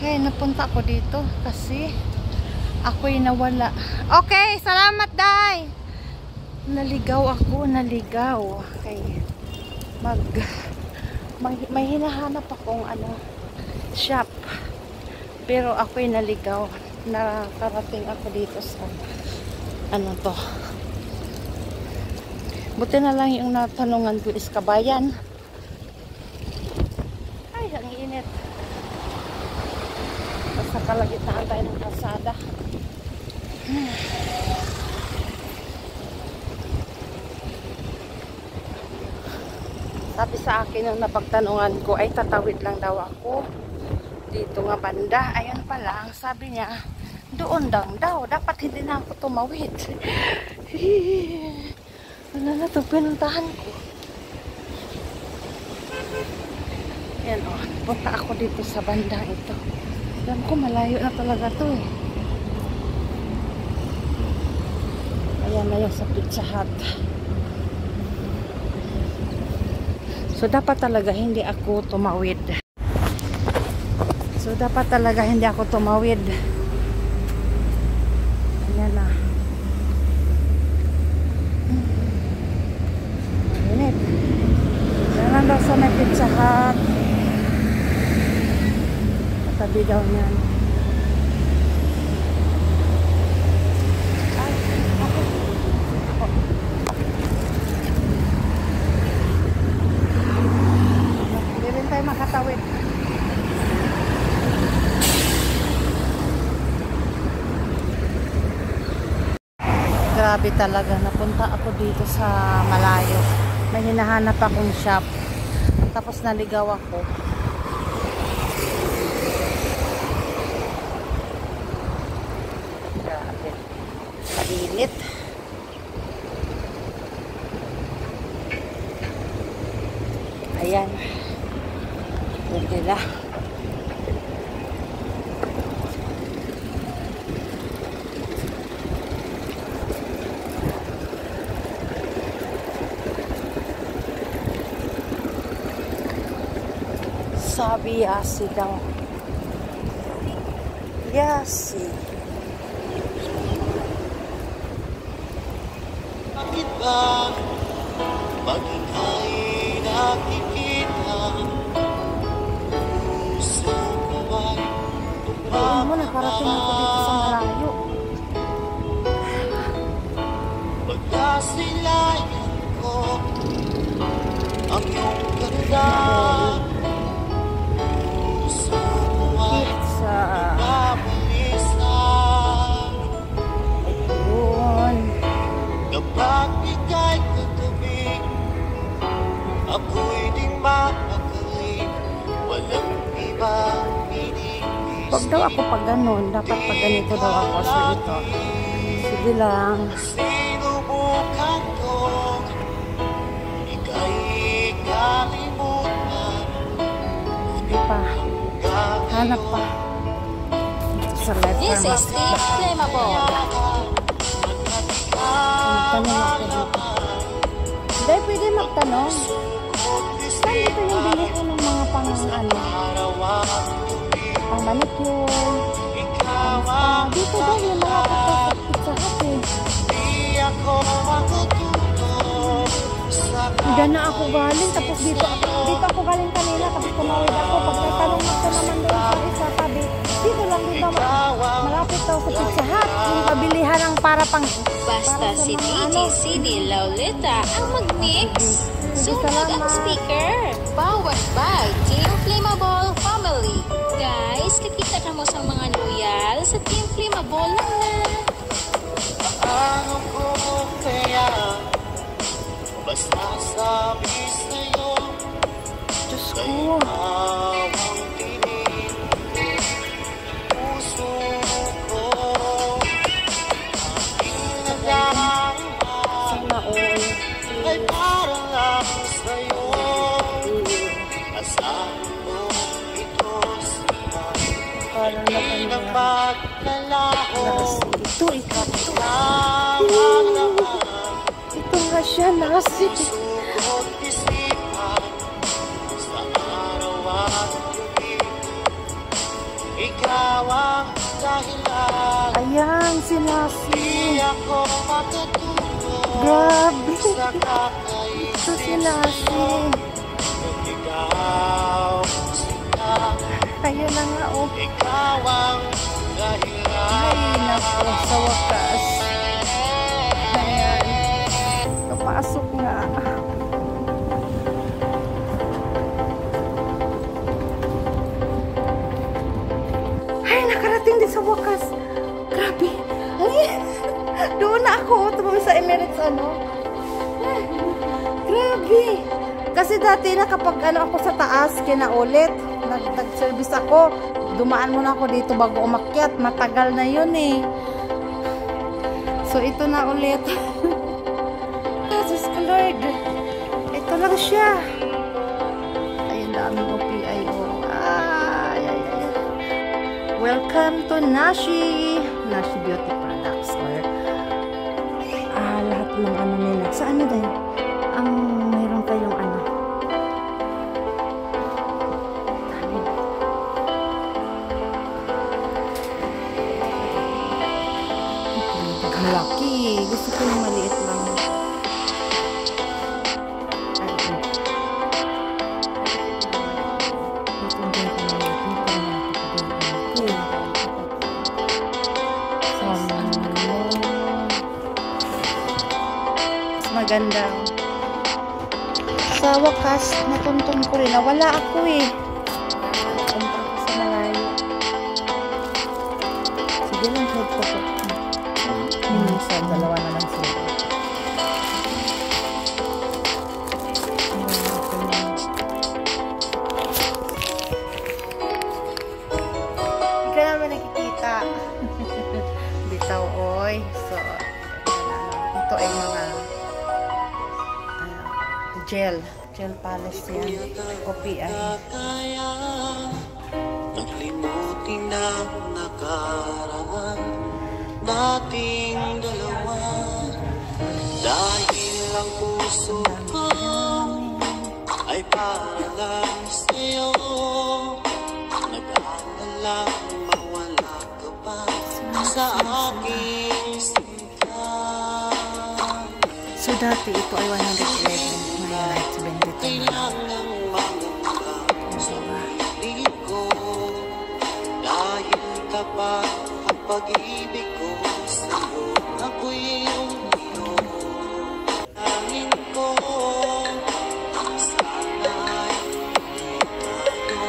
Okay, napunta ako dito kasi ako'y nawala. Okay, salamat, Day. Naligaw ako, naligaw. Okay. May hinahanap akong shop. Pero ako'y naligaw. Nakarating ako dito sa to. Buti na lang yung natanungan ko is Kabayan. Ay, ang init. Sa kalagitnaan tayo ng kalsada. Sabi sa akin nung napagtanungan ko ay tatawid lang daw ako dito nga banda. Ayun pala, ang sabi niya doon lang daw, dapat hindi na ako tumawid. Ano na ito pinuntahan ko. Yan o, punta ako dito sa banda ito. Alam ko malayo na talaga to eh. Ayan na yung sa Pizza Hut. So dapat talaga hindi ako tumawid. Ayan na. Mainit. Ayan daw sa may Pizza Hut. Tabi daw niyan. Ay, ako. Hindi rin tayo makatawid. Grabe talaga. Napunta ako dito sa malayo. May hinahanap akong shop. Tapos naligaw ako. Init. Ayan. Okay na. Sabi Yasi daw. Yasi. Pag ika'y nakikita, puso ko ay Ayun mo, nakarating ako dito sa malayo. pagkasilayan ko ang iyong ganda. Puso ko ay nabalisan. Ayun. Kapag ika'y katabi, ako'y di mapakali. Walang ibang inibis. Pag daw ako pag ganun, dapat pag ganito daw ako. So ito. Sige lang. Sinubukan ko, ika'y kalimutan. Hindi pa. Hanap pa. Ito sa left This arm. is Steve Flammable. Magtanong ako dito. Hindi, pwede magtanong. Saan dito yung bilihan ng mga pang manicure? Dito daw yung mga Pizza Hut eh. Diyan na ako galing, tapos dito ako galing kanina, tapos tumawid ako. Pagkatanong ako naman doon sa isa, sabi, dito lang din daw, malapit daw sa Pizza Hut. Yung pabilihan ng para Basta si DJ CD Laulita ang mag-mix. Sunog ang speaker. Powered by Team Flammable Family. Guys, kakita na mo sa mga loyal sa Team Flammable na. Ano ko kaya basta sabi sa'yo, Diyos sa'yo ko. ang tinig puso ko. Aking nagdarama Sana all. ay para lang sa'yo. Asahan mo ito sila, Parang hindi na napangyari. maglalaho. Ito, ikaw. Lamang naman Ito nga siya, nasi. sugot isipan sa araw at gabi. si Lassie. Di ako matututo Grabe. sa kakaisip Ito si Lassie. Kung ikaw sila, Ayun na nga, oh. ikaw ang dahilan. Ay, naku, sa wakas. Ayan. Kapasok nga. Ay, nakarating din sa wakas. Grabe. Ay, doon na ako. Tumami sa Emirates, ano. Ay, grabe. Kasi dati na kapag ano ako sa taas, kinaulit. Nag-service ako. Dumaan muna ako dito bago umakyat. Matagal na yun eh. So, ito na ulit. Jesus Lord. Ito lang siya. Ayun, daming OPIO. Ay, ay, ay. Welcome to Nashi. Nashi Beauty Products. Or, lahat ng ano nila. Sa ano din? Ang mayroon kayong ano. Malaki. Gusto ko yung maliit lang. Maganda. Sa wakas, natuntun ko rin. Wala ako eh. Punta ako sa malayo. Sige lang, head ko po. Sa dalawa na lang sila. Hindi ka naman nakikita. Bitaw, oy. So, ito ay mga gel polish yan. OPI. Kaya nakalimutin ang nakaraan nating dalawa dahil ang puso ko ay para lang sa'yo. Nag-aalala mawala ka pa sa aking sinta. So dati ito ay 111. Ngayon ay 72 na lang. Dahil kapag ang pag-ibig ko sa'yo, ako'y iyong iyo. Tangin ko, sana'y tayo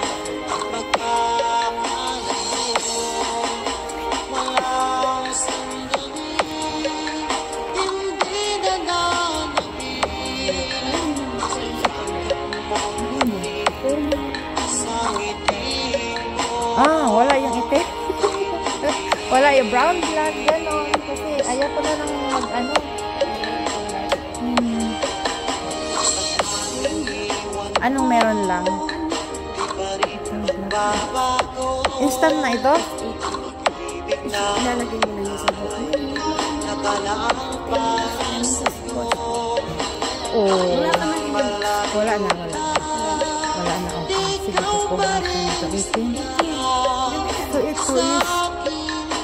ang magkakalayo. Walang sandali, hindi na nanabig. Sa ngiti mo, Wala yung itik. Wala yung brown blood, gano'n. Kasi ayaw ko na lang mag-ano. Anong meron lang? Instant na ito? Ilalagay mo lang yung sa buhok. Oh. Wala na. Wala na. Okay. Sige, kukuha natin ito. 18. So, ito is...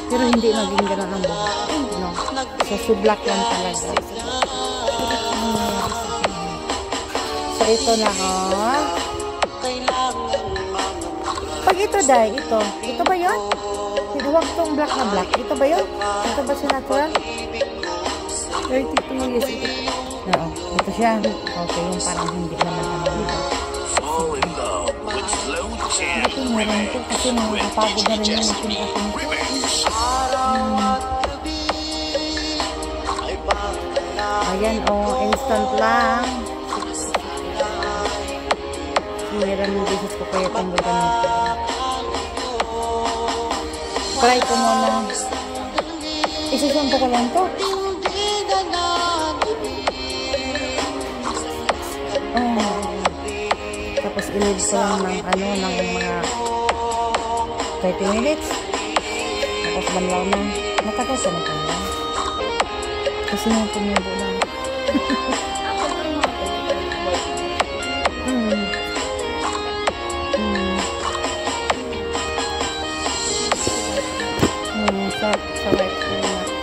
Pero hindi naging gano'n ang buhok. No. So, sublak lang talaga. So, ito na, oh. Pag ito, Day, ito. Ito ba yun? Huwag tong black na black. Ito ba yun? Ito ba siya natural? 32 years ito. Oo. Ito siya. Okay, yung parang hindi naman ano dito. Ito meron ito kasi nakakapagod na rin yung pinakasin ko. Ayan, oh, instant lang. Meron yung beses ko kaya itong ganito. Try ko muna. Isasampo ko lang to. Oh. Tapos i-leave ko lang ng ano, ng mga 30 minutes. Tapos banlaw na. Matagal sa natin. Kasi yung tumubo lang. Sa right ko na.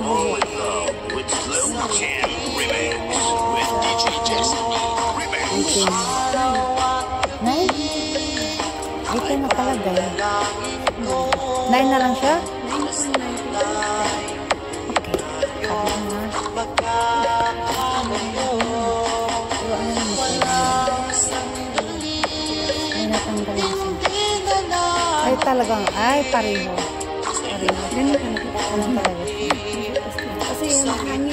buhok. with Slow Jam Remix with DJ Destiny Remix. 9? 8 nakalagay. 9 na lang siya? Okay. Sabi na. Pero ano naman siya? Ay, natanggal na siya. Ay, talagang, ay, pareho. Pareho. Ganun talaga siya. Kasi yung hangin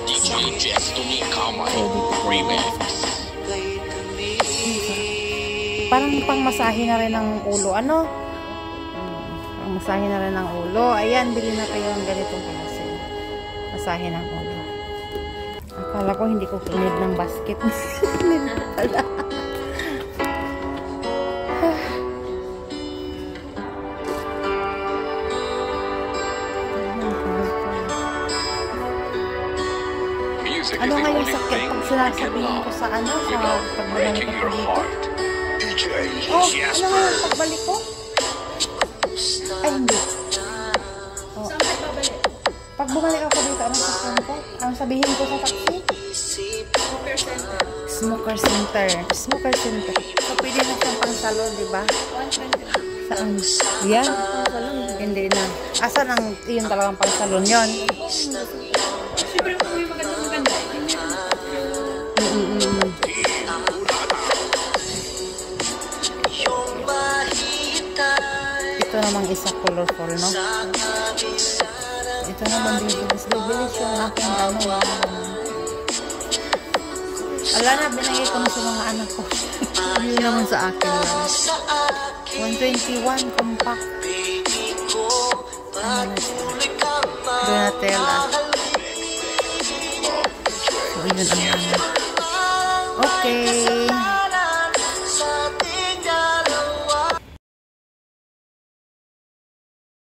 DJ Destiny Remix. Parang pangmasahe na rin ng ulo. Ano? Pangmasahe na rin ng ulo. Ayan, bili na kayo ng ganitong klase. Masahe ng ulo. Akala ko hindi ko kinid ng basket. Kinid pala. Ano nga yung sakit pag sinasabihin ko sa ano? Sa pagbabalik ko dito? Oh, ano nga yung pagbalik ko? Ay, hindi. Oh. Saan ka babalik? Pag bumalik ako dito, anong sabihin ko? Anong sabihin ko sa taxi? Smoker center. Smoker center. Smoker center. So, pwede na siyang pang salon, di ba? 120. Saan? Yan? Hindi na. Asan ang yung talagang pang salon yon? Siyempre kung may maganda. Ito namang isa colorful, no? Ito naman bibilis. Bibilis yung aking ano. Ala na, binigay ko na sa mga anak ko. Hindi naman sa akin lang. 121 compact. Donatella. So, yun ang ano. Okay.